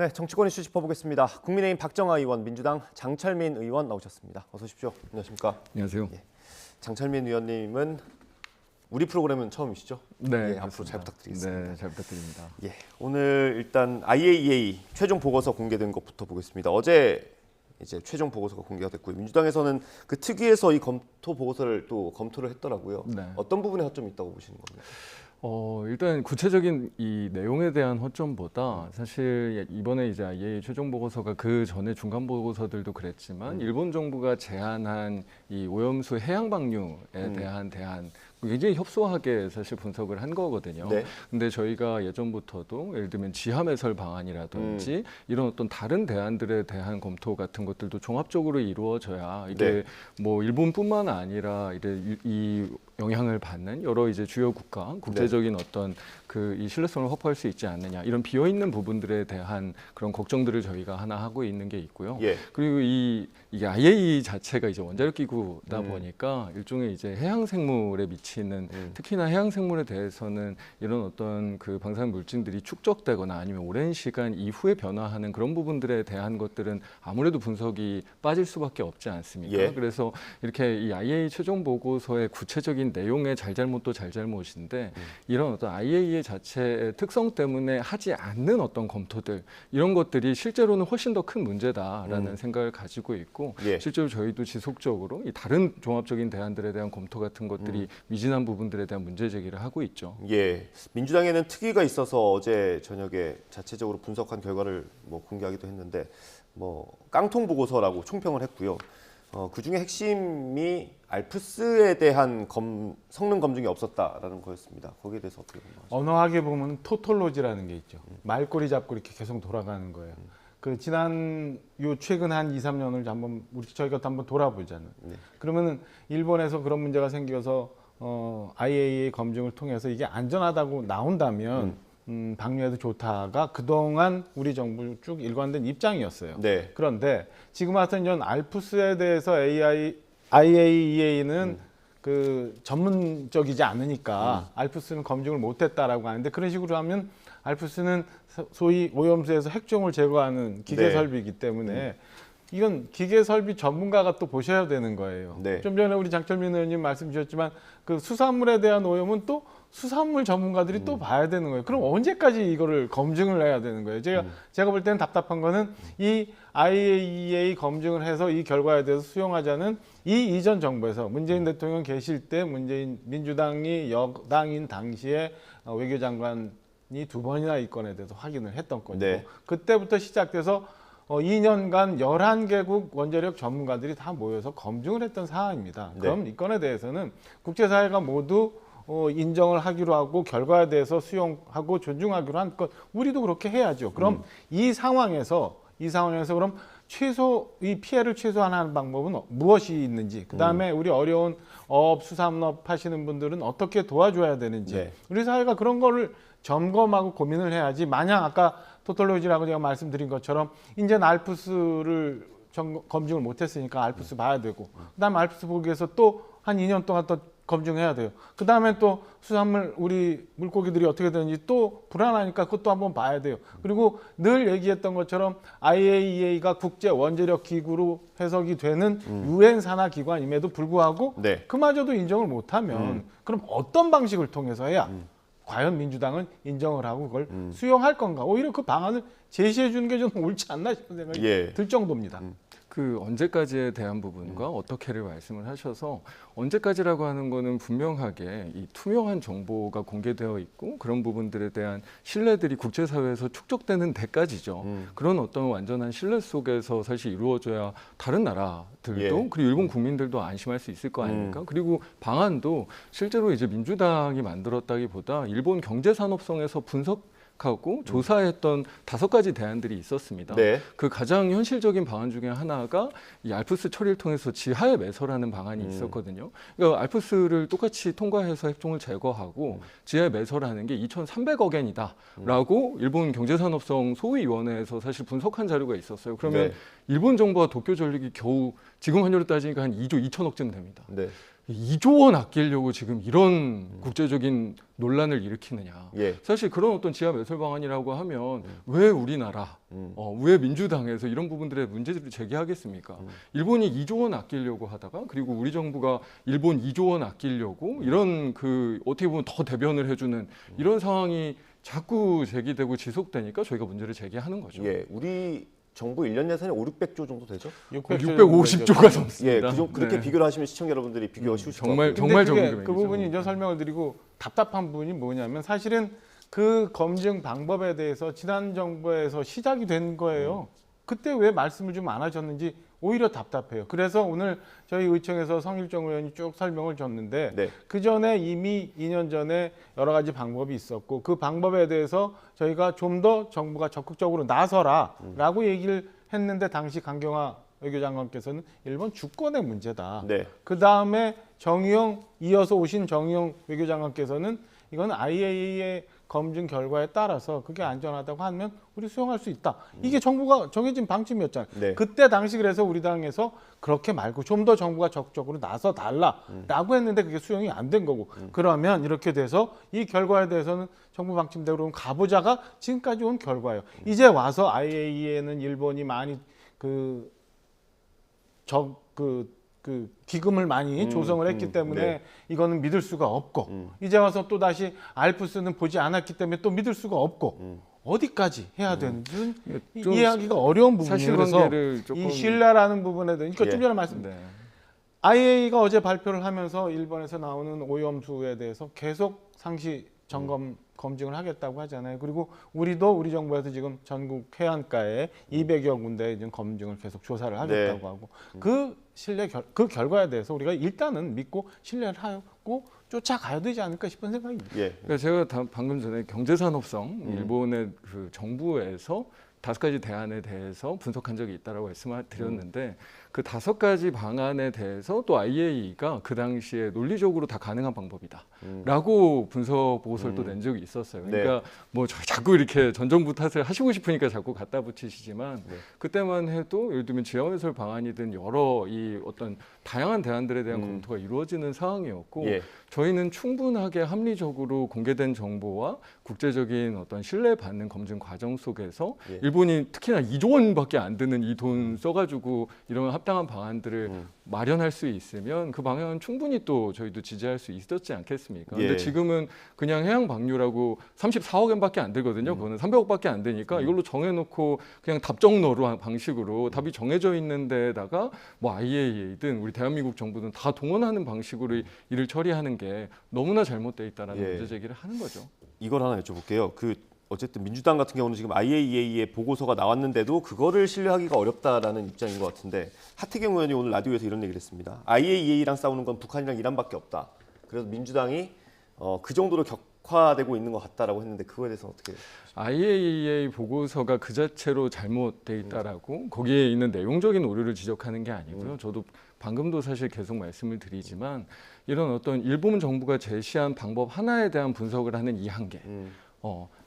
네, 정치권 이슈 짚어보겠습니다. 국민의힘 박정하 의원, 민주당 장철민 의원 나오셨습니다. 어서 오십시오. 안녕하십니까? 안녕하세요. 예. 장철민 의원님은 우리 프로그램은 처음이시죠? 네, 예, 앞으로 잘 부탁드리겠습니다. 네, 잘 부탁드립니다. 예, 오늘 일단 IAEA 최종 보고서 공개된 것부터 보겠습니다. 어제 이제 최종 보고서가 공개가 됐고요. 민주당에서는 그 특위에서 이 검토 보고서를 또 검토를 했더라고요. 네. 어떤 부분에 허점이 있다고 보시는 겁니까? 일단 구체적인 이 내용에 대한 허점보다 사실 이번에 이제 IAEA 최종 보고서가 그 전에 중간 보고서들도 그랬지만 일본 정부가 제안한 이 오염수 해양 방류에 대한 굉장히 협소하게 사실 분석을 한 거거든요. 네. 근데 저희가 예전부터도 예를 들면 지하 매설 방안이라든지 이런 어떤 다른 대안들에 대한 검토 같은 것들도 종합적으로 이루어져야 이게 네. 뭐 일본뿐만 아니라 이 영향을 받는 여러 이제 주요 국가 국제적인 어떤 그 이 신뢰성을 확보할 수 있지 않느냐 이런 비어 있는 부분들에 대한 그런 걱정들을 저희가 하나 하고 있는 게 있고요. 예. 그리고 이게 IAEA 자체가 이제 원자력 기구다 보니까 일종의 이제 해양 생물에 미치는 특히나 해양 생물에 대해서는 이런 어떤 그 방사능 물질들이 축적되거나 아니면 오랜 시간 이후에 변화하는 그런 부분들에 대한 것들은 아무래도 분석이 빠질 수밖에 없지 않습니까? 예. 그래서 이렇게 이 IAEA 최종 보고서의 구체적인 내용의 잘잘못도 잘잘못인데 이런 어떤 IAEA 자체의 특성 때문에 하지 않는 어떤 검토들 이런 것들이 실제로는 훨씬 더 큰 문제다라는 생각을 가지고 있고 예. 실제로 저희도 지속적으로 이 다른 종합적인 대안들에 대한 검토 같은 것들이 미진한 부분들에 대한 문제 제기를 하고 있죠. 예, 민주당에는 특위가 있어서 어제 저녁에 자체적으로 분석한 결과를 뭐 공개하기도 했는데 뭐 깡통 보고서라고 총평을 했고요. 그 중에 핵심이 알프스에 대한 성능 검증이 없었다라는 거였습니다. 거기에 대해서 어떻게 보나요? 언어학에 보면 토톨로지라는 게 있죠. 말꼬리 잡고 이렇게 계속 돌아가는 거예요. 그 최근 한 2, 3년을 저희가 또 한번 돌아보잖아요. 네. 그러면은 일본에서 그런 문제가 생겨서 IAEA 검증을 통해서 이게 안전하다고 나온다면 방류해도 좋다가 그동안 우리 정부 쭉 일관된 입장이었어요. 네. 그런데 지금 와서는 이런 알프스에 대해서 IAEA는 그 전문적이지 않으니까 알프스는 검증을 못했다라고 하는데 그런 식으로 하면 알프스는 소위 오염수에서 핵종을 제거하는 기계 네. 설비이기 때문에 이건 기계 설비 전문가가 또 보셔야 되는 거예요. 네. 좀 전에 우리 장철민 의원님 말씀 주셨지만 그 수산물에 대한 오염은 또 수산물 전문가들이 또 봐야 되는 거예요. 그럼 언제까지 이거를 검증을 해야 되는 거예요? 제가 볼 때는 답답한 거는 이 IAEA 검증을 해서 이 결과에 대해서 수용하자는 이 이전 정부에서 문재인 대통령 계실 때 민주당이 여당인 당시에 외교장관이 2번이나 이 건에 대해서 확인을 했던 건이고 네. 그때부터 시작돼서 2년간 11개국 원자력 전문가들이 다 모여서 검증을 했던 사안입니다. 그럼 이 건에 대해서는 국제사회가 모두 인정을 하기로 하고 결과에 대해서 수용하고 존중하기로 한 것 우리도 그렇게 해야죠. 그럼 이 상황에서 그럼 이 피해를 최소화하는 방법은 무엇이 있는지 그다음에 우리 어려운 수산업 하시는 분들은 어떻게 도와줘야 되는지 네. 우리 사회가 그런 거를 점검하고 고민을 해야지 마냥 아까 토톨로지라고 제가 말씀드린 것처럼 이제는 알프스를 검증을 못했으니까 알프스 봐야 되고 그다음에 알프스 보기 위해서 또 한 2년 동안 또 검증해야 돼요. 그다음에 또 수산물 우리 물고기들이 어떻게 되는지 또 불안하니까 그것도 한번 봐야 돼요. 그리고 늘 얘기했던 것처럼 IAEA가 국제 원자력 기구로 해석이 되는 유엔 산하 기관임에도 불구하고 네. 그마저도 인정을 못하면 그럼 어떤 방식을 통해서 해야 과연 민주당은 인정을 하고 그걸 수용할 건가? 오히려 그 방안을 제시해 주는 게 좀 옳지 않나 싶은 생각이 예. 들 정도입니다. 그 언제까지에 대한 부분과 어떻게를 말씀을 하셔서 언제까지라고 하는 거는 분명하게 이 투명한 정보가 공개되어 있고 그런 부분들에 대한 신뢰들이 국제사회에서 축적되는 데까지죠. 그런 어떤 완전한 신뢰 속에서 사실 이루어져야 다른 나라들도 예. 그리고 일본 국민들도 안심할 수 있을 거 아닙니까? 그리고 방안도 실제로 이제 민주당이 만들었다기보다 일본 경제산업성에서 하고 조사했던 5가지 대안들이 있었습니다. 네. 그 가장 현실적인 방안 중에 하나가 이 알프스 처리를 통해서 지하에 매설하는 방안이 있었거든요. 그러니까 알프스를 똑같이 통과해서 핵종을 제거하고 지하에 매설하는 게 2,300억엔이다라고 일본 경제산업성 소위원회에서 사실 분석한 자료가 있었어요. 그러면 네. 일본 정부와 도쿄전력이 겨우 지금 환율로 따지니까 한 2조 2천억쯤 됩니다. 네. 2조 원 아끼려고 지금 이런 국제적인 논란을 일으키느냐. 예. 사실 그런 어떤 지하 매설 방안이라고 하면 왜 우리나라, 왜 민주당에서 이런 부분들에 문제들을 제기하겠습니까? 일본이 2조 원 아끼려고 하다가 그리고 우리 정부가 일본 2조 원 아끼려고 이런 그 어떻게 보면 더 대변을 해주는 이런 상황이 자꾸 제기되고 지속되니까 저희가 문제를 제기하는 거죠. 예. 우리 정부 1년 예산이 500조 정도 되죠? 650조가 넘습니다. 예, 그렇게 네. 비교를 하시면 시청자 여러분들이 비교가 쉬우실 것 정말 같아요. 정말 근데 적은 그게 금액이죠. 그 부분이 이제 설명을 드리고 답답한 부분이 뭐냐면 사실은 그 검증 방법에 대해서 지난 정부에서 시작이 된 거예요. 그때 왜 말씀을 좀 안 하셨는지 오히려 답답해요. 그래서 오늘 저희 의청에서 성일정 의원이 쭉 설명을 줬는데 네. 그 전에 이미 2년 전에 여러 가지 방법이 있었고 그 방법에 대해서 저희가 좀 더 정부가 적극적으로 나서라라고 얘기를 했는데 당시 강경화 외교장관께서는 일본 주권의 문제다. 네. 그 다음에 정의용 이어서 오신 정의용 외교장관께서는 이건 IAEA의 검증 결과에 따라서 그게 안전하다고 하면 우리 수용할 수 있다. 이게 정부가 정해진 방침이었잖아요. 네. 그때 당시 그래서 우리 당에서 그렇게 말고 좀 더 정부가 적극적으로 나서 달라라고 했는데 그게 수용이 안 된 거고 그러면 이렇게 돼서 이 결과에 대해서는 정부 방침대로 그럼 가보자가 지금까지 온 결과예요. 이제 와서 IAEA는 일본이 많이 그 기금을 많이 조성을 했기 때문에 네. 이거는 믿을 수가 없고 이제 와서 또 다시 알프스는 보지 않았기 때문에 또 믿을 수가 없고 어디까지 해야 되는지 좀 이해하기가 어려운 부분이에요. 그래서 사실관계를 조금 이 신뢰라는 부분에 대해서 그러니까 좀 전에 말씀 네. IAEA가 어제 발표를 하면서 일본에서 나오는 오염수에 대해서 계속 상시 점검 검증을 하겠다고 하잖아요. 그리고 우리도 우리 정부에서 지금 전국 해안가에 200여 군데 지금 검증을 계속 조사를 하겠다고 네. 하고 그 결과에 대해서 우리가 일단은 믿고 신뢰를 하고 쫓아가야 되지 않을까 싶은 생각입니다. 예. 그러니까 제가 방금 전에 경제산업성 일본의 그 정부에서 5가지 대안에 대해서 분석한 적이 있다라고 말씀을 드렸는데 그 5가지 방안에 대해서 또 IAEA가 그 당시에 논리적으로 다 가능한 방법이다라고 분석 보고서를 또 낸 적이 있었어요. 그러니까 뭐 자꾸 이렇게 전 정부 탓을 하시고 싶으니까 자꾸 갖다 붙이시지만 그때만 해도 예를 들면 지하건설 방안이든 여러 이 어떤 다양한 대안들에 대한 검토가 이루어지는 상황이었고 예. 저희는 충분하게 합리적으로 공개된 정보와 국제적인 어떤 신뢰받는 검증 과정 속에서 예. 일본이 특히나 2조 원밖에 안 드는 이 돈 써가지고 이런 합당한 방안들을 마련할 수 있으면 그 방향은 충분히 또 저희도 지지할 수 있었지 않겠습니까? 근데 예. 지금은 그냥 해양 방류라고 34억 원밖에 안 들거든요. 그거는 300억밖에 안 되니까 이걸로 정해놓고 그냥 답정너로 방식으로 답이 정해져 있는 데다가 뭐 IAEA든 우리 대한민국 정부든 다 동원하는 방식으로 일을 처리하는 게 너무나 잘못돼 있다라는 예. 문제 제기를 하는 거죠. 이걸 하나 여쭤볼게요. 어쨌든 민주당 같은 경우는 지금 IAEA의 보고서가 나왔는데도 그거를 신뢰하기가 어렵다라는 입장인 것 같은데 하태경 의원이 오늘 라디오에서 이런 얘기를 했습니다. IAEA랑 싸우는 건 북한이랑 이란밖에 없다. 그래서 민주당이 그 정도로 격화되고 있는 것 같다라고 했는데 그거에 대해서 어떻게? IAEA 보고서가 그 자체로 잘못돼 있다라고 거기에 있는 내용적인 오류를 지적하는 게 아니고요. 저도 방금도 사실 계속 말씀을 드리지만 이런 어떤 일본 정부가 제시한 방법 하나에 대한 분석을 하는 이 한계.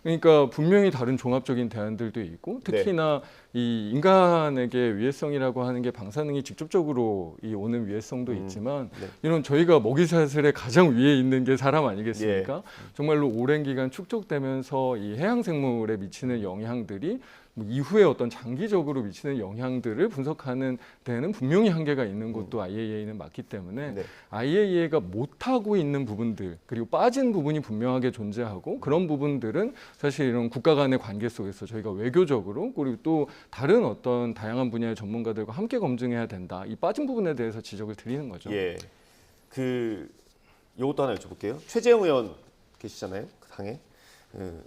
그러니까 분명히 다른 종합적인 대안들도 있고 특히나 이 인간에게 위해성이라고 하는 게 방사능이 직접적으로 오는 위해성도 있지만 이런 저희가 먹이사슬의 가장 위에 있는 게 사람 아니겠습니까? 정말로 오랜 기간 축적되면서 이 해양 생물에 미치는 영향들이 이후에 어떤 장기적으로 미치는 영향들을 분석하는 데는 분명히 한계가 있는 것도 IAEA는 맞기 때문에 IAEA가 못하고 있는 부분들 그리고 빠진 부분이 분명하게 존재하고 그런 부분들은 사실 이런 국가 간의 관계 속에서 저희가 외교적으로 그리고 또 다른 어떤 다양한 분야의 전문가들과 함께 검증해야 된다. 이 빠진 부분에 대해서 지적을 드리는 거죠. 예. 이것도 하나 여쭤볼게요. 최재형 의원 계시잖아요. 그 당에.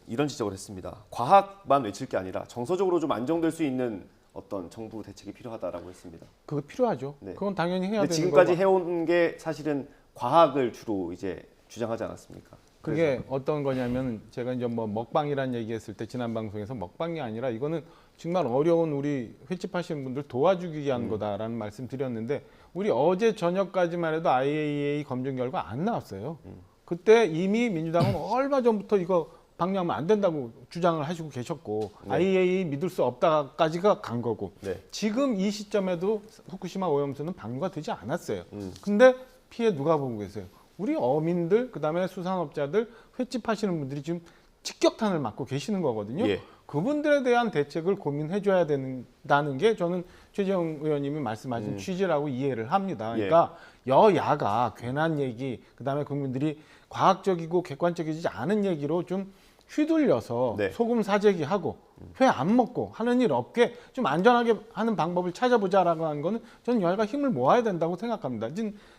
이런 지적을 했습니다. 과학만 외칠 게 아니라 정서적으로 좀 안정될 수 있는 어떤 정부 대책이 필요하다라고 했습니다. 그거 필요하죠. 네. 그건 당연히 해야 근데 되는 지금까지 거고. 해온 게 사실은 과학을 주로 이제 주장하지 않았습니까? 그게 어떤 거냐면 제가 이제 뭐 먹방이란 얘기했을 때 지난 방송에서 먹방이 아니라 이거는 정말 어려운 우리 횟집 하시는 분들 도와주기 위한 거다라는 말씀 드렸는데 우리 어제 저녁까지만 해도 IAEA 검증 결과 안 나왔어요. 그때 이미 민주당은 얼마 전부터 이거 방류하면 안 된다고 주장을 하시고 계셨고 IAEA 믿을 수 없다까지가 간 거고 지금 이 시점에도 후쿠시마 오염수는 방류가 되지 않았어요. 근데 피해 누가 보고 계세요? 우리 어민들, 그다음에 수산업자들, 횟집 하시는 분들이 지금 직격탄을 맞고 계시는 거거든요. 예. 그분들에 대한 대책을 고민해줘야 된다는 게 저는 최재형 의원님이 말씀하신 취지라고 이해를 합니다. 그러니까 여야가 괜한 얘기, 그다음에 국민들이 과학적이고 객관적이지 않은 얘기로 좀 휘둘려서 네. 소금 사재기하고 회 안 먹고 하는 일 없게 좀 안전하게 하는 방법을 찾아보자라고 하는 거는 저는 여야가 힘을 모아야 된다고 생각합니다.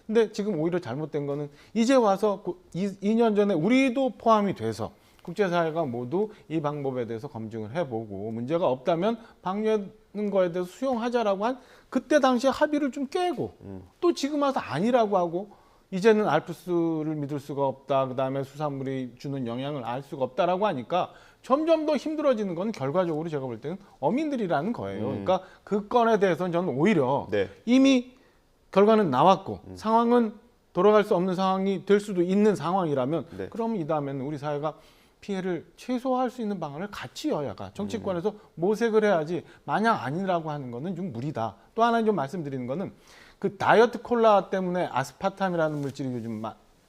근데 지금 오히려 잘못된 거는 이제 와서 2년 전에 우리도 포함이 돼서 국제사회가 모두 이 방법에 대해서 검증을 해보고 문제가 없다면 방류하는 거에 대해서 수용하자라고 한 그때 당시에 합의를 좀 깨고 또 지금 와서 아니라고 하고 이제는 알프스를 믿을 수가 없다. 그다음에 수산물이 주는 영향을 알 수가 없다라고 하니까 점점 더 힘들어지는 건 결과적으로 제가 볼 때는 어민들이라는 거예요. 그러니까 그 건에 대해서는 저는 오히려 네. 이미 결과는 나왔고 상황은 돌아갈 수 없는 상황이 될 수도 있는 상황이라면 네. 그럼 이 다음에는 우리 사회가 피해를 최소화할 수 있는 방안을 같이 여야가 정치권에서 모색을 해야지 마냥 아니라고 하는 거는 좀 무리다. 또 하나 좀 말씀드리는 거는 그 다이어트 콜라 때문에 아스파탐이라는 물질이 요즘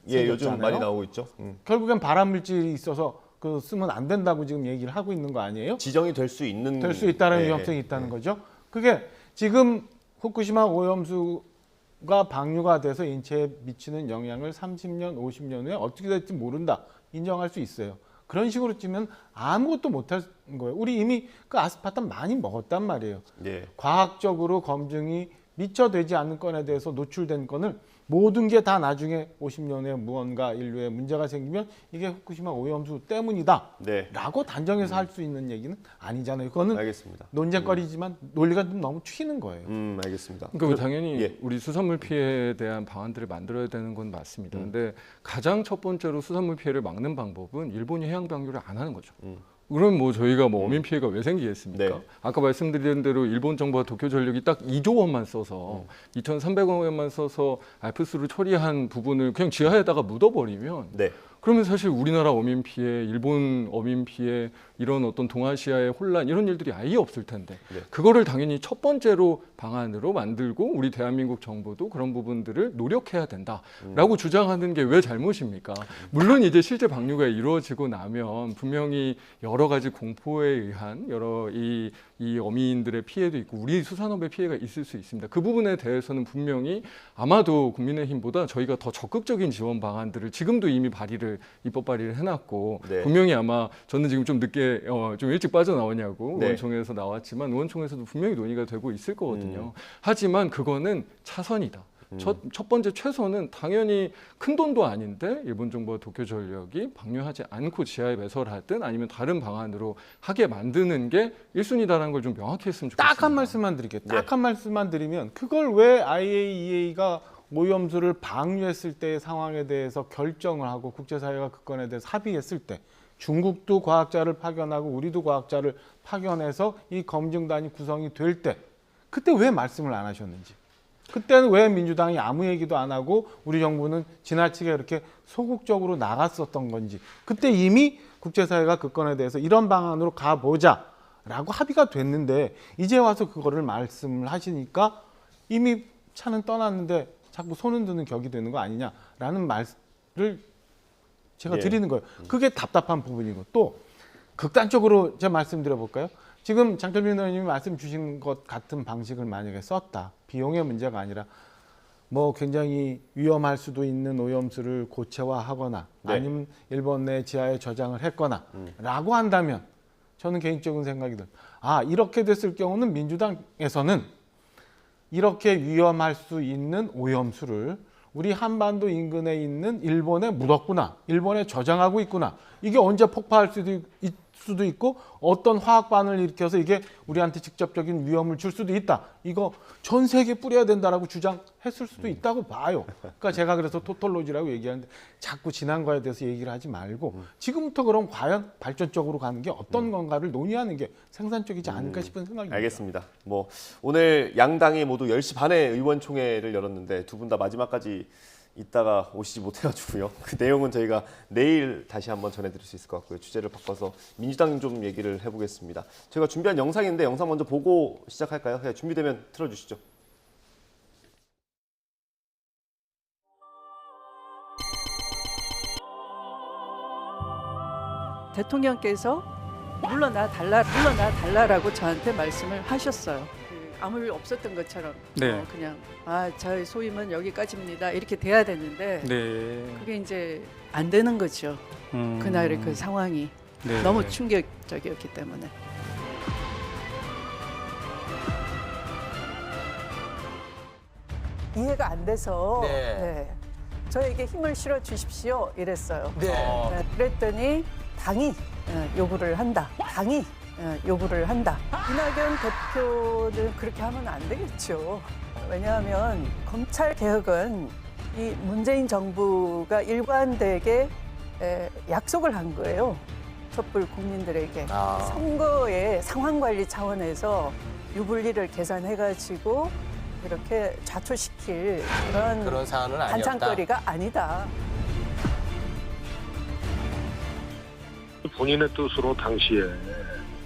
예, 요즘 생겼잖아요. 많이 나오고 있죠. 결국엔 발암 물질이 있어서 그 쓰면 안 된다고 지금 얘기를 하고 있는 거 아니에요? 지정이 될 수 있는 될 수 있다는 예, 위험성이 있다는 거죠. 그게 지금 후쿠시마 오염수가 방류가 돼서 인체에 미치는 영향을 30년, 50년 후에 어떻게 될지 모른다. 인정할 수 있어요. 그런 식으로 찌면 아무것도 못할 거예요. 우리 이미 그 아스파탐 많이 먹었단 말이에요. 예. 과학적으로 검증이 미처 되지 않는 건에 대해서 노출된 건을 모든 게 다 나중에 50년 후에 무언가 인류에 문제가 생기면 이게 후쿠시마 오염수 때문이다 네. 라고 단정해서 할 수 있는 얘기는 아니잖아요. 그거는 알겠습니다. 논쟁거리지만 논리가 좀 너무 튀는 거예요. 알겠습니다. 그러니까 당연히 예. 우리 수산물 피해에 대한 방안들을 만들어야 되는 건 맞습니다. 근데 가장 첫 번째로 수산물 피해를 막는 방법은 일본이 해양 방류를 안 하는 거죠. 그럼 뭐 저희가 뭐 어민 피해가 왜 생기겠습니까? 네. 아까 말씀드린 대로 일본 정부와 도쿄전력이 딱 2조 원만 써서 2,300억 원만 써서 알프스를 처리한 부분을 그냥 지하에다가 묻어버리면 네. 그러면 사실 우리나라 어민 피해, 일본 어민 피해, 이런 어떤 동아시아의 혼란 이런 일들이 아예 없을 텐데 네. 그거를 당연히 첫 번째로 방안으로 만들고 우리 대한민국 정부도 그런 부분들을 노력해야 된다라고 주장하는 게 왜 잘못입니까? 물론 이제 실제 방류가 이루어지고 나면 분명히 여러 가지 공포에 의한 여러 이 어민들의 피해도 있고 우리 수산업의 피해가 있을 수 있습니다. 그 부분에 대해서는 분명히 아마도 국민의힘보다 저희가 더 적극적인 지원 방안들을 지금도 이미 입법 발의를 해놨고 네. 분명히 아마 저는 지금 좀 늦게 좀 일찍 빠져나오냐고 네. 의원총회에서 나왔지만 의원총회에서도 분명히 논의가 되고 있을 거거든요. 하지만 그거는 차선이다. 첫 번째 최선은 당연히 큰 돈도 아닌데 일본 정부와 도쿄전력이 방류하지 않고 지하에 매설하든 아니면 다른 방안으로 하게 만드는 게 1순위다라는 걸 좀 명확히 했으면 좋겠습니다. 딱 한 말씀만 드릴게요. 딱 한 말씀만 드리면 그걸 왜 IAEA가 오염수를 방류했을 때의 상황에 대해서 결정을 하고 국제사회가 그 건에 대해서 합의했을 때 중국도 과학자를 파견하고 우리도 과학자를 파견해서 이 검증단이 구성이 될 때 그때 왜 말씀을 안 하셨는지, 그때는 왜 민주당이 아무 얘기도 안 하고 우리 정부는 지나치게 이렇게 소극적으로 나갔었던 건지, 그때 이미 국제사회가 그 건에 대해서 이런 방안으로 가보자라고 합의가 됐는데 이제 와서 그거를 말씀을 하시니까 이미 차는 떠났는데 자꾸 손은 드는 격이 되는 거 아니냐라는 말을 제가 예. 드리는 거예요. 그게 답답한 부분이고, 또 극단적으로 제가 말씀드려 볼까요? 지금 장철민 의원님이 말씀 주신 것 같은 방식을 만약에 썼다. 비용의 문제가 아니라 뭐 굉장히 위험할 수도 있는 오염수를 고체화하거나 네. 아니면 일본 내 지하에 저장을 했거나 라고 한다면 저는 개인적인 생각이 들어요. 아, 이렇게 됐을 경우는 민주당에서는 이렇게 위험할 수 있는 오염수를 우리 한반도 인근에 있는 일본에 묻었구나, 일본에 저장하고 있구나, 이게 언제 폭파할 수도 있고 어떤 화학 반응을 일으켜서 이게 우리한테 직접적인 위험을 줄 수도 있다, 이거 전 세계에 뿌려야 된다라고 주장했을 수도 있다고 봐요. 그러니까 제가 그래서 토톨로지라고 얘기하는데 자꾸 지난 거에 대해서 얘기를 하지 말고 지금부터 그럼 과연 발전적으로 가는 게 어떤 건가를 논의하는 게 생산적이지 않을까 싶은 생각입니다. 알겠습니다. 뭐 오늘 양당이 모두 10시 반에 의원총회를 열었는데 두 분 다 마지막까지 있다가 오시지 못해가지고요. 그 내용은 저희가 내일 다시 한번 전해드릴 수 있을 것 같고요. 주제를 바꿔서 민주당 좀 얘기를 해보겠습니다. 저희가 준비한 영상인데 영상 먼저 보고 시작할까요? 준비되면 틀어주시죠. 대통령께서 물러나 달라라고 저한테 말씀을 하셨어요. 아무 일 없었던 것처럼 네. 그냥 저의 소임은 여기까지입니다 이렇게 돼야 되는데 네. 그게 이제 안 되는 거죠. 그날의 그 상황이 네. 너무 충격적이었기 때문에. 이해가 안 돼서 네. 저에게 힘을 실어 주십시오 이랬어요. 네, 그랬더니 당이 요구를 한다. 당이 요구를 한다. 이낙연 대표는 그렇게 하면 안 되겠죠. 왜냐하면 검찰 개혁은 이 문재인 정부가 일관되게 약속을 한 거예요. 촛불 국민들에게. 선거의 상황 관리 차원에서 유불리를 계산해가지고 이렇게 좌초시킬 그런 사안은 아니었다. 반찬거리가 아니다. 본인의 뜻으로 당시에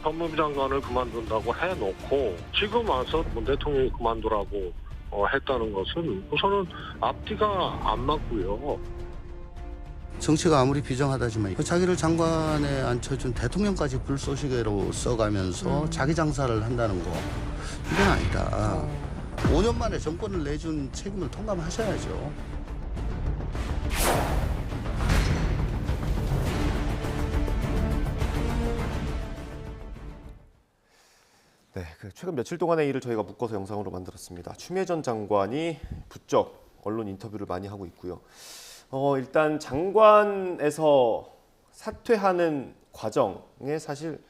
법무부 장관을 그만둔다고 해놓고 지금 와서 문 대통령이 그만두라고 했다는 것은 우선은 앞뒤가 안 맞고요. 정치가 아무리 비정하다지만 자기를 장관에 앉혀준 대통령까지 불쏘시개로 써가면서 자기 장사를 한다는 거 이건 아니다. 5년 만에 정권을 내준 책임을 통감하셔야죠. 네, 최근 며칠 동안의 일을 저희가 묶어서 영상으로 만들었습니다. 추미애 전 장관이 부쩍 언론 인터뷰를 많이 하고 있고요. 일단 장관에서 사퇴하는 과정에 사실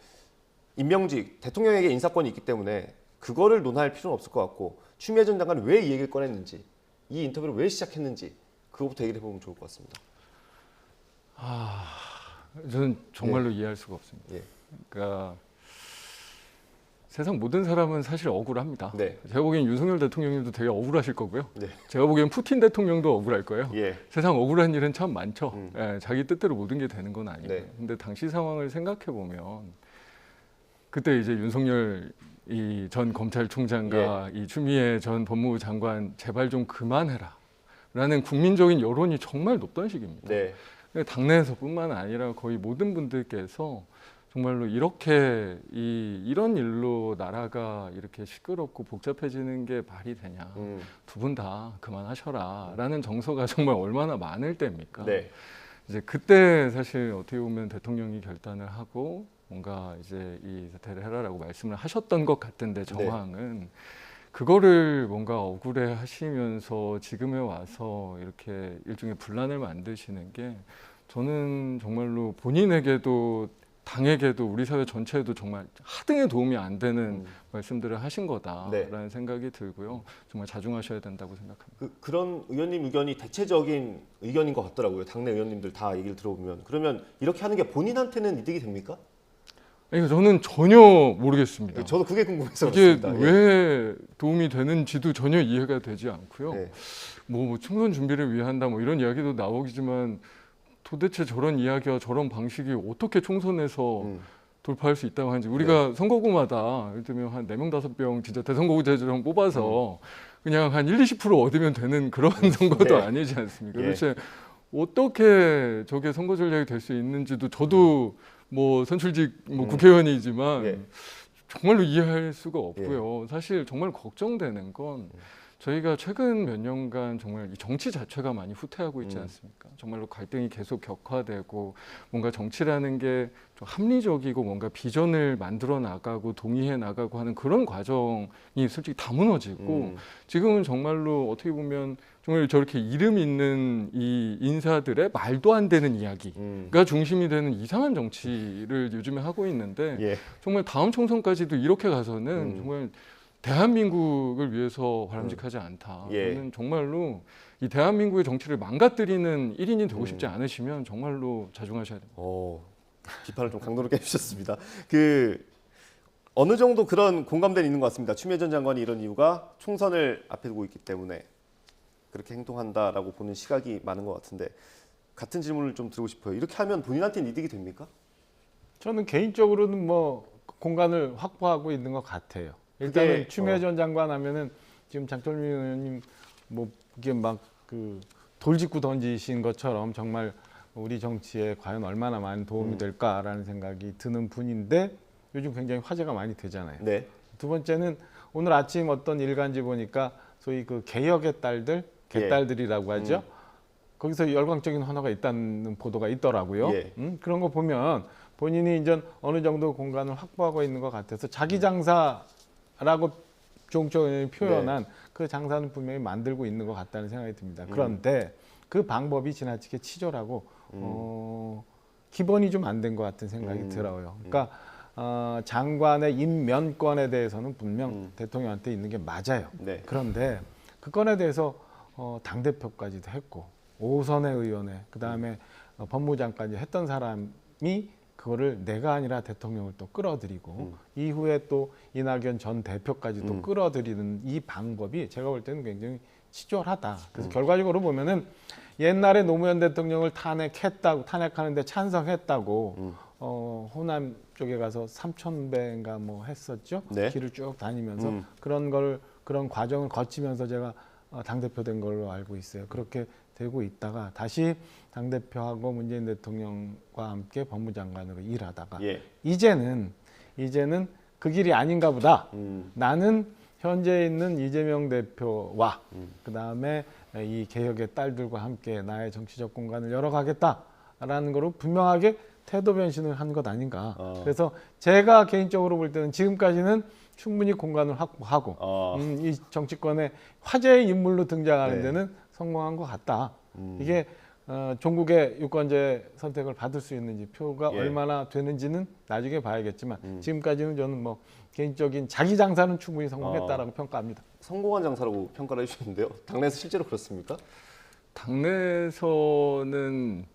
임명직, 대통령에게 인사권이 있기 때문에 그거를 논할 필요는 없을 것 같고 추미애 전 장관이 왜 이 얘기를 꺼냈는지, 이 인터뷰를 왜 시작했는지 그거부터 얘기를 해보면 좋을 것 같습니다. 저는 정말로 이해할 수가 없습니다. 예. 그러니까 세상 모든 사람은 사실 억울합니다. 네. 제가 보기엔 윤석열 대통령님도 되게 억울하실 거고요. 네. 제가 보기엔 푸틴 대통령도 억울할 거예요. 예. 세상 억울한 일은 참 많죠. 예, 자기 뜻대로 모든 게 되는 건 아니고요. 네. 근데 당시 상황을 생각해 보면 그때 이제 윤석열 이 전 검찰총장과 이 추미애 전 법무부 장관 제발 좀 그만해라 라는 국민적인 여론이 정말 높던 시기입니다. 네. 당내에서뿐만 아니라 거의 모든 분들께서 정말로 이렇게 이런 일로 나라가 이렇게 시끄럽고 복잡해지는 게 말이 되냐. 두 분 다 그만하셔라 라는 정서가 정말 얼마나 많을 때입니까? 네. 이제 그때 사실 어떻게 보면 대통령이 결단을 하고 뭔가 이제 이 사퇴를 해라라고 말씀을 하셨던 것 같은데 정황은 그거를 뭔가 억울해 하시면서 지금에 와서 이렇게 일종의 분란을 만드시는 게 저는 정말로 본인에게도 당에게도 우리 사회 전체에도 정말 하등의 도움이 안 되는 말씀들을 하신 거다라는 생각이 들고요. 정말 자중하셔야 된다고 생각합니다. 그런 의원님 의견이 대체적인 의견인 것 같더라고요. 당내 의원님들 다 얘기를 들어보면. 그러면 이렇게 하는 게 본인한테는 이득이 됩니까? 아니, 저는 전혀 모르겠습니다. 저도 그게 궁금해서 이게 그렇습니다. 왜 도움이 되는지도 전혀 이해가 되지 않고요. 네. 뭐 총선 준비를 위한다 뭐 이런 이야기도 나오지만 도대체 저런 이야기와 저런 방식이 어떻게 총선에서 돌파할 수 있다고 하는지 우리가 선거구마다 예를 들면 한 4명 5명 진짜 대선거구제처럼 뽑아서 그냥 한 1-20% 얻으면 되는 그런 선거도 아니지 않습니까? 도대체 어떻게 저게 선거 전략이 될 수 있는지도 저도 뭐 선출직 뭐 국회의원이지만 정말로 이해할 수가 없고요. 사실 정말 걱정되는 건 저희가 최근 몇 년간 정말 이 정치 자체가 많이 후퇴하고 있지 않습니까? 정말로 갈등이 계속 격화되고 뭔가 정치라는 게 좀 합리적이고 뭔가 비전을 만들어 나가고 동의해 나가고 하는 그런 과정이 솔직히 다 무너지고 지금은 정말로 어떻게 보면 정말 저렇게 이름 있는 이 인사들의 말도 안 되는 이야기가 중심이 되는 이상한 정치를 요즘에 하고 있는데 정말 다음 총선까지도 이렇게 가서는 정말 대한민국을 위해서 바람직하지 않다. 저는 정말로 이 대한민국의 정치를 망가뜨리는 1인이 되고 싶지 않으시면 정말로 자중하셔야 됩니다. 비판을 좀 강도롭게 해주셨습니다. 어느 정도 그런 공감대는 있는 것 같습니다. 추미애 전 장관이 이런 이유가 총선을 앞에 두고 있기 때문에 그렇게 행동한다라고 보는 시각이 많은 것 같은데 같은 질문을 좀 드리고 싶어요. 이렇게 하면 본인한테는 이득이 됩니까? 저는 개인적으로는 뭐 공간을 확보하고 있는 것 같아요. 일단은 추미애 전 장관 하면은 지금 장철민 의원님 뭐 이게 막 그 돌직구 던지신 것처럼 정말 우리 정치에 과연 얼마나 많은 도움이 될까라는 생각이 드는 분인데 요즘 굉장히 화제가 많이 되잖아요. 네. 두 번째는 오늘 아침 어떤 일간지 보니까 소위 그 개혁의 딸들, 개딸들이라고 하죠. 거기서 열광적인 환호가 있다는 보도가 있더라고요. 예. 그런 거 보면 본인이 이제 어느 정도 공간을 확보하고 있는 것 같아서 자기 장사라고 조홍천 의원이 표현한 그 장사는 분명히 만들고 있는 것 같다는 생각이 듭니다. 그런데 그 방법이 지나치게 치졸하고 기본이 좀 안 된 것 같은 생각이 들어요. 그러니까 장관의 임면권에 대해서는 분명 대통령한테 있는 게 맞아요. 네. 그런데 그 건에 대해서 당대표까지도 했고 오선의 의원에 그다음에 법무장까지 했던 사람이 그거를 내가 아니라 대통령을 또 끌어들이고 이후에 또 이낙연 전 대표까지도 끌어들이는 이 방법이 제가 볼 때는 굉장히 치졸하다. 그래서 결과적으로 보면은 옛날에 노무현 대통령을 탄핵하는데 찬성했다고 호남 쪽에 가서 3,000배인가 뭐 했었죠. 네. 길을 쭉 다니면서 그런 과정을 거치면서 제가 당대표 된 걸로 알고 있어요. 그렇게 되고 있다가 다시 당대표하고 문재인 대통령과 함께 법무장관으로 일하다가 이제는 그 길이 아닌가 보다. 나는 현재 있는 이재명 대표와 그다음에 이 개혁의 딸들과 함께 나의 정치적 공간을 열어가겠다라는 거로 분명하게 태도 변신을 한 것 아닌가. 그래서 제가 개인적으로 볼 때는 지금까지는 충분히 공간을 확보하고 이 정치권의 화제의 인물로 등장하는 데는 성공한 것 같다. 이게 종국의 유권자의 선택을 받을 수 있는지 표가 얼마나 되는지는 나중에 봐야겠지만 지금까지는 저는 뭐 개인적인 자기 장사는 충분히 성공했다라고 평가합니다. 성공한 장사라고 평가를 해주셨는데요. 당내에서 실제로 그렇습니까? 당내에서는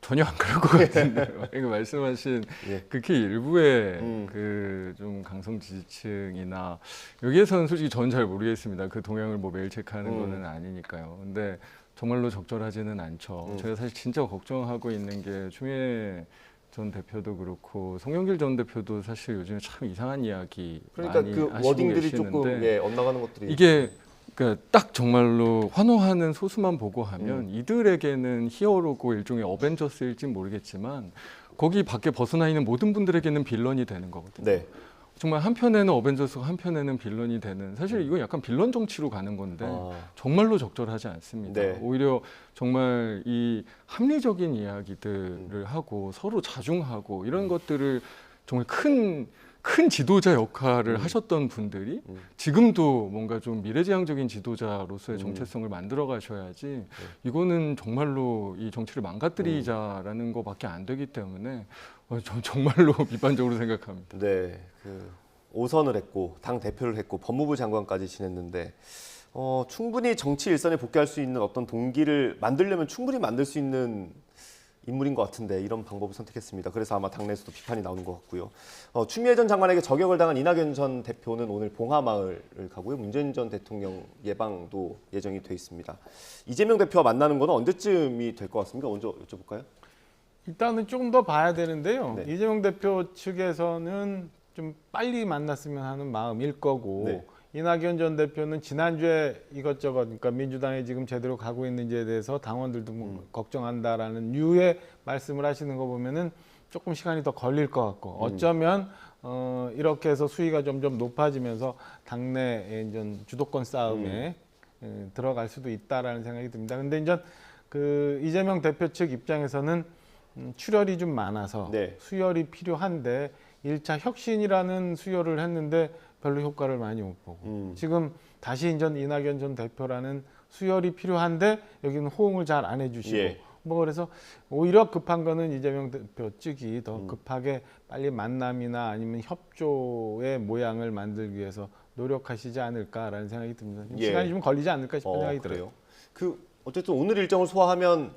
전혀 안 그럴 것 같은데요. 이거 말씀하신 극히 일부의 그 좀 강성 지지층이나 여기에서는 솔직히 저는 잘 모르겠습니다. 그 동향을 뭐 매일 체크하는 거는 아니니까요. 근데 정말로 적절하지는 않죠. 제가 사실 진짜 걱정하고 있는 게 추미애 전 대표도 그렇고 송영길 전 대표도 사실 요즘에 참 이상한 이야기 그러니까 많이 그 하시고 워딩들이 계시는데 조금 엇나가는 것들이 이게 그러니까 딱 정말로 환호하는 소수만 보고 하면 이들에게는 히어로고 일종의 어벤져스일진 모르겠지만 거기 밖에 벗어나 있는 모든 분들에게는 빌런이 되는 거거든요. 네. 정말 한편에는 어벤져스가 한편에는 빌런이 되는 사실 이건 약간 빌런 정치로 가는 건데 정말로 적절하지 않습니다. 네. 오히려 정말 이 합리적인 이야기들을 하고 서로 자중하고 이런 것들을 정말 큰 지도자 역할을 하셨던 분들이 지금도 뭔가 좀 미래지향적인 지도자로서의 정체성을 만들어 가셔야지 이거는 정말로 이 정치를 망가뜨리자라는 것밖에 안 되기 때문에 전 정말로 비판적으로 생각합니다. 네, 그 5선을 했고 당 대표를 했고 법무부 장관까지 지냈는데 충분히 정치 일선에 복귀할 수 있는 어떤 동기를 만들려면 충분히 만들 수 있는 인물인 것 같은데 이런 방법을 선택했습니다. 그래서 아마 당내에서도 비판이 나오는 것 같고요. 추미애 전 장관에게 저격을 당한 이낙연 전 대표는 오늘 봉하마을을 가고요. 문재인 전 대통령 예방도 예정이 돼 있습니다. 이재명 대표와 만나는 건 언제쯤이 될 것 같습니까? 먼저 여쭤볼까요? 일단은 조금 더 봐야 되는데요. 네. 이재명 대표 측에서는 좀 빨리 만났으면 하는 마음일 거고 네. 이낙연 전 대표는 지난주에 이것저것 그러니까 민주당이 지금 제대로 가고 있는지에 대해서 당원들도 뭐 걱정한다라는 류의 말씀을 하시는 거 보면은 조금 시간이 더 걸릴 것 같고 어쩌면 이렇게 해서 수위가 점점 높아지면서 당내 이제 주도권 싸움에 들어갈 수도 있다라는 생각이 듭니다. 근데 이제 그 이재명 대표 측 입장에서는 출혈이 좀 많아서 수혈이 필요한데 1차 혁신이라는 수혈을 했는데 별로 효과를 많이 못 보고 지금 다시 이제 이낙연 전 대표라는 수혈이 필요한데 여기는 호응을 잘 안 해주시고 뭐 그래서 오히려 급한 거는 이재명 대표 측이 더 급하게 빨리 만남이나 아니면 협조의 모양을 만들기 위해서 노력하시지 않을까라는 생각이 듭니다. 시간이 좀 걸리지 않을까 싶은 생각이 들어요. 그 어쨌든 오늘 일정을 소화하면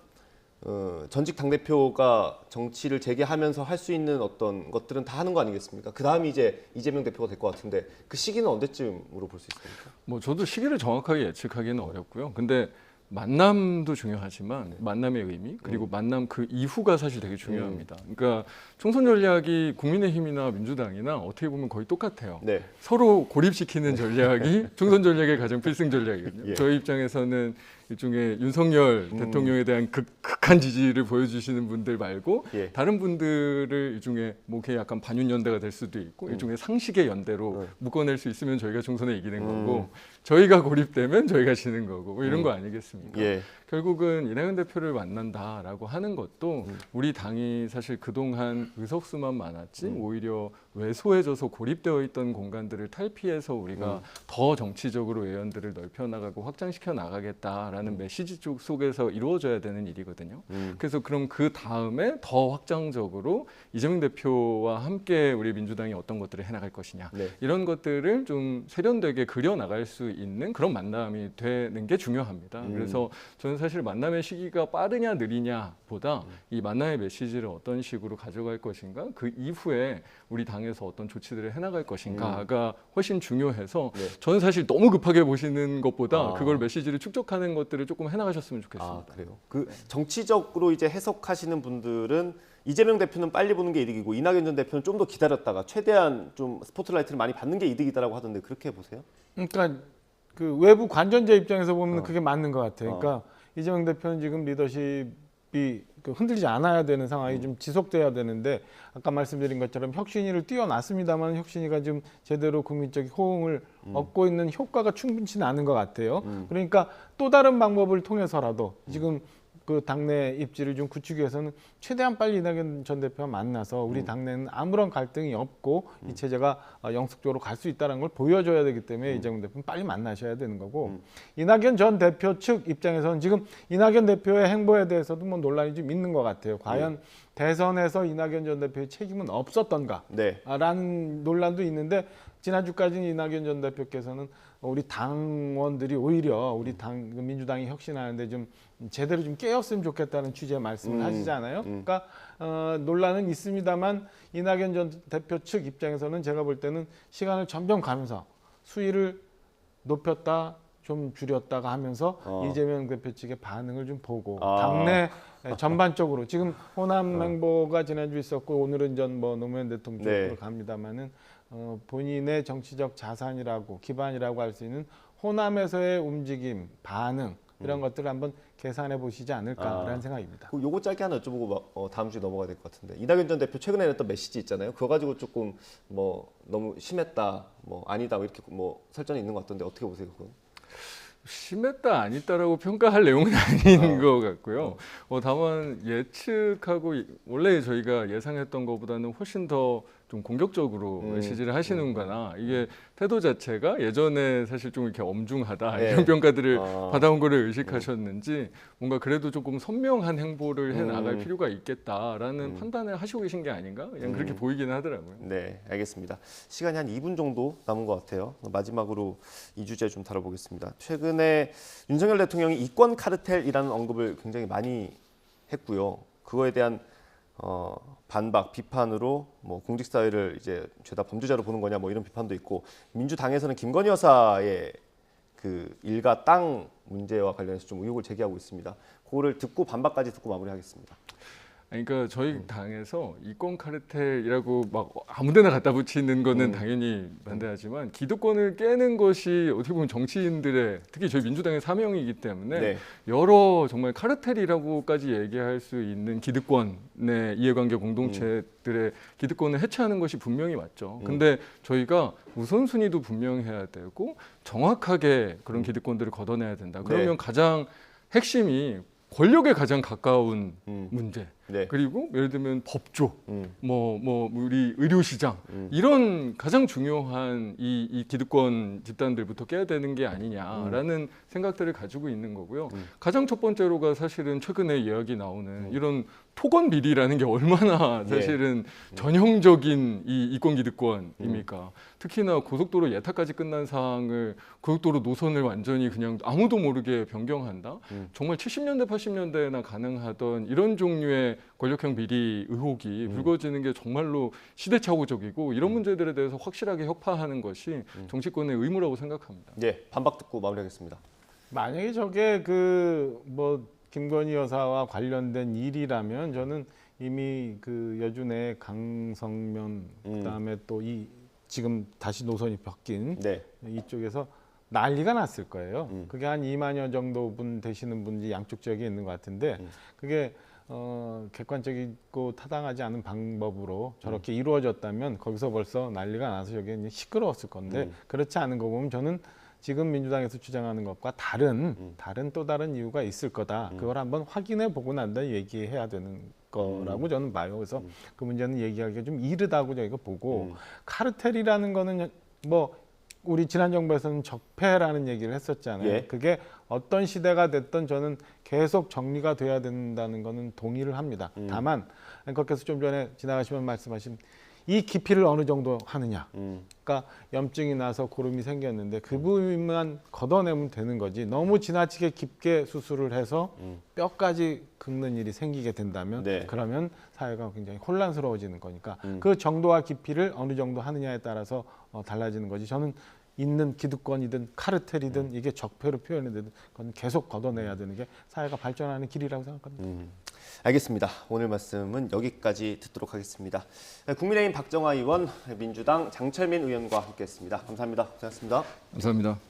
전직 당대표가 정치를 재개하면서 할 수 있는 어떤 것들은 다 하는 거 아니겠습니까? 그 다음이 이제 이재명 대표가 될 것 같은데 그 시기는 언제쯤으로 볼 수 있습니까? 뭐 저도 시기를 정확하게 예측하기는 어렵고요. 근데 만남도 중요하지만 만남의 의미 그리고 만남 그 이후가 사실 되게 중요합니다. 그러니까 총선 전략이 국민의힘이나 민주당이나 어떻게 보면 거의 똑같아요. 네. 서로 고립시키는 전략이 총선 전략의 가장 필승 전략이거든요. 저희 입장에서는 일종의 윤석열 대통령에 대한 극한 지지를 보여주시는 분들 말고 예. 다른 분들을 일종의 뭐 그게 약간 반윤연대가 될 수도 있고 일종의 상식의 연대로 묶어낼 수 있으면 저희가 총선에 이기는 거고 저희가 고립되면 저희가 지는 거고 뭐 이런 거 아니겠습니까? 예. 결국은 이낙연 대표를 만난다라고 하는 것도 우리 당이 사실 그동안 의석수만 많았지 오히려 왜소해져서 고립되어 있던 공간들을 탈피해서 우리가 더 정치적으로 외연들을 넓혀 나가고 확장시켜 나가겠다라는 메시지 쪽 속에서 이루어져야 되는 일이거든요. 그래서 그럼 그 다음에 더 확장적으로 이재명 대표와 함께 우리 민주당이 어떤 것들을 해나갈 것이냐 네. 이런 것들을 좀 세련되게 그려 나갈 수 있는 그런 만남이 되는 게 중요합니다. 그래서 저는 사실 만남의 시기가 빠르냐 느리냐보다 이 만남의 메시지를 어떤 식으로 가져갈 것인가 그 이후에 우리 당에서 어떤 조치들을 해나갈 것인가가 훨씬 중요해서 네. 저는 사실 너무 급하게 보시는 것보다 아. 그걸 메시지를 축적하는 것들을 조금 해나가셨으면 좋겠습니다. 아, 그래요. 그 정치적으로 이제 해석하시는 분들은 이재명 대표는 빨리 보는 게 이득이고 이낙연 전 대표는 좀 더 기다렸다가 최대한 좀 스포트라이트를 많이 받는 게 이득이다라고 하던데 그렇게 보세요? 그러니까 그 외부 관전자 입장에서 보면 그게 맞는 것 같아요. 그러니까 이재명 대표는 지금 리더십이 그 흔들리지 않아야 되는 상황이 좀 지속돼야 되는데 아까 말씀드린 것처럼 혁신위를 띄워놨습니다만 혁신위가 지금 제대로 국민적 호응을 얻고 있는 효과가 충분치는 않은 것 같아요. 그러니까 또 다른 방법을 통해서라도 지금 그 당내 입지를 좀 굳히기 위해서는 최대한 빨리 이낙연 전 대표와 만나서 우리 당내는 아무런 갈등이 없고 이 체제가 영속적으로 갈 수 있다는 걸 보여줘야 되기 때문에 이재명 대표는 빨리 만나셔야 되는 거고 이낙연 전 대표 측 입장에서는 지금 이낙연 대표의 행보에 대해서도 뭐 논란이 좀 있는 것 같아요. 과연 대선에서 이낙연 전 대표의 책임은 없었던가? 네. 라는 논란도 있는데 지난주까지는 이낙연 전 대표께서는 우리 당원들이 오히려 우리 당 민주당이 혁신하는데 좀 제대로 좀 깨었으면 좋겠다는 취지의 말씀을 하시잖아요. 그러니까 논란은 있습니다만 이낙연 전 대표 측 입장에서는 제가 볼 때는 시간을 점점 가면서 수위를 높였다 좀 줄였다가 하면서 이재명 대표 측의 반응을 좀 보고 당내 전반적으로 지금 호남 행보가 지난주 있었고 오늘은 전 뭐 노무현 대통령 쪽으로 네. 갑니다만은 본인의 정치적 자산이라고 기반이라고 할 수 있는 호남에서의 움직임, 반응 이런 것들을 한번 계산해 보시지 않을까라는 생각입니다. 그 요거 짧게 하나 여쭤보고 다음 주에 넘어가야 될 것 같은데 이낙연 전 대표 최근에 냈던 메시지 있잖아요. 그거 가지고 조금 뭐 너무 심했다, 뭐 아니다 이렇게 뭐 설전이 있는 것 같던데 어떻게 보세요, 그건? 심했다 아니다라고 평가할 내용은 아닌 것 같고요. 다만 예측하고 원래 저희가 예상했던 것보다는 훨씬 더 좀 공격적으로 메시지를 하시는거나 이게 태도 자체가 예전에 사실 좀 이렇게 엄중하다 네. 이런 평가들을 받아온 거를 의식하셨는지 뭔가 그래도 조금 선명한 행보를 해 나갈 필요가 있겠다라는 판단을 하시고 계신 게 아닌가 그냥 그렇게 보이긴 하더라고요. 네, 알겠습니다. 시간이 한 2분 정도 남은 것 같아요. 마지막으로 이 주제 좀 다뤄보겠습니다. 최근에 윤석열 대통령이 이권 카르텔이라는 언급을 굉장히 많이 했고요. 그거에 대한 반박, 비판으로 뭐 공직사회를 이제 죄다 범죄자로 보는 거냐 뭐 이런 비판도 있고 민주당에서는 김건희 여사의 그 일가 땅 문제와 관련해서 좀 의혹을 제기하고 있습니다. 그거를 듣고 반박까지 듣고 마무리하겠습니다. 그러니까 저희 당에서 이권 카르텔이라고 막 아무데나 갖다 붙이는 거는 당연히 반대하지만 기득권을 깨는 것이 어떻게 보면 정치인들의 특히 저희 민주당의 사명이기 때문에 네. 여러 정말 카르텔이라고까지 얘기할 수 있는 기득권의 이해관계 공동체들의 기득권을 해체하는 것이 분명히 맞죠. 근데 저희가 우선순위도 분명해야 되고 정확하게 그런 기득권들을 걷어내야 된다. 그러면 네. 가장 핵심이 권력에 가장 가까운 문제. 네. 그리고 예를 들면 법조, 뭐 우리 의료시장 이런 가장 중요한 이 기득권 집단들부터 깨야 되는 게 아니냐라는 생각들을 가지고 있는 거고요. 가장 첫 번째로가 사실은 최근에 이야기 나오는 이런 토건 비리라는 게 얼마나 사실은 전형적인 이 이권 기득권입니까? 특히나 고속도로 예타까지 끝난 사항을 고속도로 노선을 완전히 그냥 아무도 모르게 변경한다. 정말 70년대, 80년대나 가능하던 이런 종류의 권력형 비리 의혹이 불거지는 게 정말로 시대착오적이고 이런 문제들에 대해서 확실하게 혁파하는 것이 정치권의 의무라고 생각합니다. 네, 반박 듣고 마무리하겠습니다. 만약에 저게 그 뭐 김건희 여사와 관련된 일이라면 저는 이미 그 여준의 강성면 그다음에 또 이 지금 다시 노선이 바뀐 네. 이쪽에서 난리가 났을 거예요. 그게 한 2만여 정도 분 되시는 분이 양쪽 지역에 있는 것 같은데 그게 객관적이고 타당하지 않은 방법으로 저렇게 이루어졌다면 거기서 벌써 난리가 나서 저게 이제 시끄러웠을 건데 그렇지 않은 거 보면 저는 지금 민주당에서 주장하는 것과 다른 또 다른 이유가 있을 거다. 그걸 한번 확인해 보고 난 다음에 얘기해야 되는 거라고 저는 봐요. 그래서 그 문제는 얘기하기가 좀 이르다고 저희가 보고 카르텔이라는 거는 뭐 우리 지난 정부에서는 적폐라는 얘기를 했었잖아요. 예. 그게 어떤 시대가 됐든 저는 계속 정리가 돼야 된다는 거는 동의를 합니다. 다만 앵커께서 좀 전에 지나가시면 말씀하신 이 깊이를 어느 정도 하느냐. 그러니까 염증이 나서 고름이 생겼는데 그 부분만 걷어내면 되는 거지. 너무 지나치게 깊게 수술을 해서 뼈까지 긁는 일이 생기게 된다면 네. 그러면 사회가 굉장히 혼란스러워지는 거니까 그 정도와 깊이를 어느 정도 하느냐에 따라서 달라지는 거지. 저는 있는 기득권이든 카르텔이든 이게 적폐로 표현이 되든 그건 계속 걷어내야 되는 게 사회가 발전하는 길이라고 생각합니다. 알겠습니다. 오늘 말씀은 여기까지 듣도록 하겠습니다. 국민의힘 박정아 의원, 민주당 장철민 의원과 함께했습니다. 감사합니다. 고생하셨습니다. 감사합니다.